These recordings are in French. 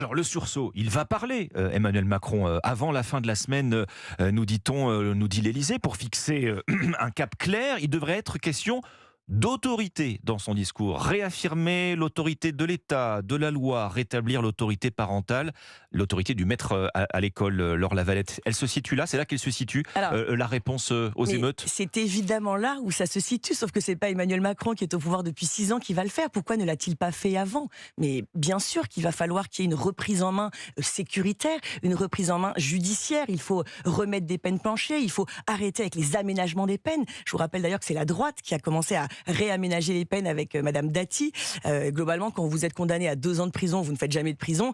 Alors le sursaut, il va parler, Emmanuel Macron, avant la fin de la semaine, nous dit-on, nous dit l'Élysée, pour fixer un cap clair. Il devrait être question d'autorité dans son discours. Réaffirmer l'autorité de l'État, de la loi, rétablir l'autorité parentale, l'autorité du maître à l'école, Laure Lavalette. Elle se situe là, c'est là qu'elle se situe, Alors, la réponse aux émeutes. c'est évidemment là où ça se situe, sauf que c'est pas Emmanuel Macron qui est au pouvoir depuis 6 ans qui va le faire. Pourquoi ne l'a-t-il pas fait avant? Mais bien sûr qu'il va falloir qu'il y ait une reprise en main sécuritaire, une reprise en main judiciaire. Il faut remettre des peines planchées, il faut arrêter avec les aménagements des peines. Je vous rappelle d'ailleurs que c'est la droite qui a commencé à réaménager les peines avec Madame Dati. Globalement, quand vous êtes condamné à 2 ans de prison, vous ne faites jamais de prison.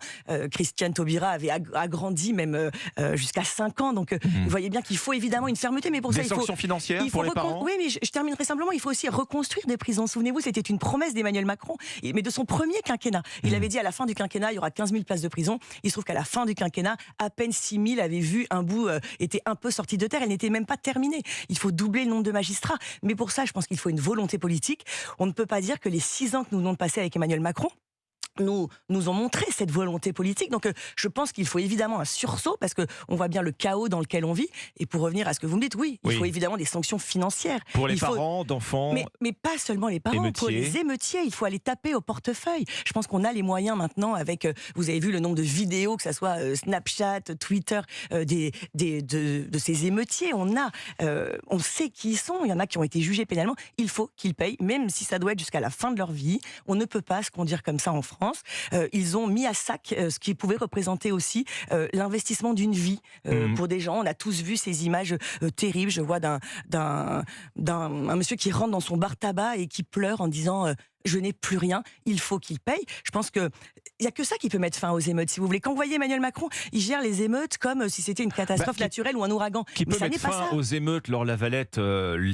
Christiane Taubira avait agrandi même jusqu'à 5 ans. Donc vous voyez bien qu'il faut évidemment une fermeté, mais pour Des ça il faut sanctions financières pour les parents. Oui, mais je terminerai simplement. Il faut aussi reconstruire des prisons. Souvenez-vous, c'était une promesse d'Emmanuel Macron, mais de son premier quinquennat. Il avait dit à la fin du quinquennat, il y aura 15 000 places de prison. Il se trouve qu'à la fin du quinquennat, à peine 6 000 avaient vu un bout était un peu sorti de terre. Elle n'était même pas terminée. Il faut doubler le nombre de magistrats. Mais pour ça, je pense qu'il faut une volonté politique. On ne peut pas dire que les 6 ans que nous venons de passer avec Emmanuel Macron nous ont montré cette volonté politique. Donc je pense qu'il faut évidemment un sursaut, parce qu'on voit bien le chaos dans lequel on vit. Et pour revenir à ce que vous me dites, oui, il faut évidemment des sanctions financières. Pour les parents d'enfants. Mais pas seulement les parents, pour les émeutiers, il faut aller taper au portefeuille. Je pense qu'on a les moyens maintenant avec, vous avez vu le nombre de vidéos, que ce soit Snapchat, Twitter, de ces émeutiers. On sait qui ils sont, il y en a qui ont été jugés pénalement. Il faut qu'ils payent, même si ça doit être jusqu'à la fin de leur vie. On ne peut pas se conduire comme ça en France. Ils ont mis à sac ce qui pouvait représenter aussi l'investissement d'une vie pour des gens. On a tous vu ces images terribles. Je vois un monsieur qui rentre dans son bar tabac et qui pleure en disant je n'ai plus rien, il faut qu'il paye. Je pense qu'il n'y a que ça qui peut mettre fin aux émeutes, si vous voulez. Quand vous voyez Emmanuel Macron, il gère les émeutes comme si c'était une catastrophe naturelle ou un ouragan. Qui peut mettre fin aux émeutes, Laure Lavalette,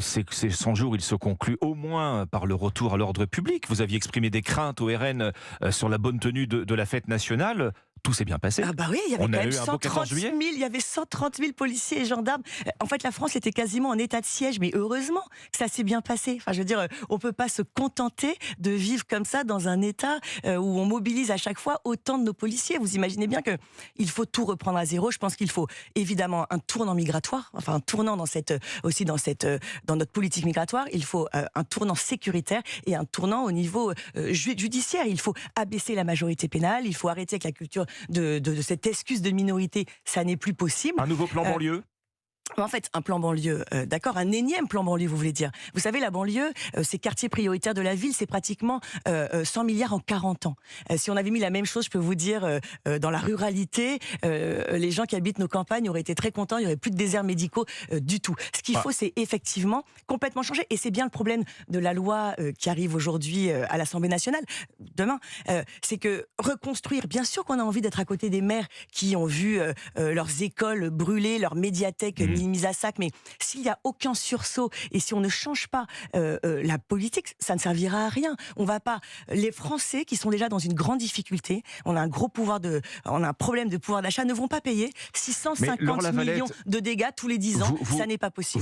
ces 100 jours, ils se concluent au moins par le retour à l'ordre public. Vous aviez exprimé des craintes au RN sur la bonne tenue de la fête nationale. Tout s'est bien passé. Ah bah oui, il y avait On quand a même eu un beau 14 juillet. il y avait 130 000 policiers et gendarmes. En fait, la France était quasiment en état de siège, mais heureusement que ça s'est bien passé. Enfin, je veux dire, on peut pas se contenter de vivre comme ça dans un état où on mobilise à chaque fois autant de nos policiers. Vous imaginez bien que il faut tout reprendre à zéro. Je pense qu'il faut évidemment un tournant migratoire, enfin un tournant dans notre politique migratoire. Il faut un tournant sécuritaire et un tournant au niveau judiciaire. Il faut abaisser la majorité pénale. Il faut arrêter avec la culture de cette excuse de minorité, ça n'est plus possible. Un nouveau plan banlieue. En fait, un plan banlieue, d'accord, un énième plan banlieue, vous voulez dire. Vous savez, la banlieue, ces quartiers prioritaires de la ville, c'est pratiquement 100 milliards en 40 ans. Si on avait mis la même chose, je peux vous dire, dans la ruralité, les gens qui habitent nos campagnes auraient été très contents, il n'y aurait plus de déserts médicaux du tout. Ce qu'il faut, c'est effectivement complètement changer. Et c'est bien le problème de la loi qui arrive aujourd'hui à l'Assemblée nationale, demain. C'est que reconstruire, bien sûr qu'on a envie d'être à côté des maires qui ont vu leurs écoles brûler, leurs médiathèques mise à sac, mais s'il n'y a aucun sursaut et si on ne change pas la politique, ça ne servira à rien. On va pas. Les Français qui sont déjà dans une grande difficulté, on a un problème de pouvoir d'achat, ne vont pas payer 650 millions de dégâts tous les 10 ans. Ça n'est pas possible.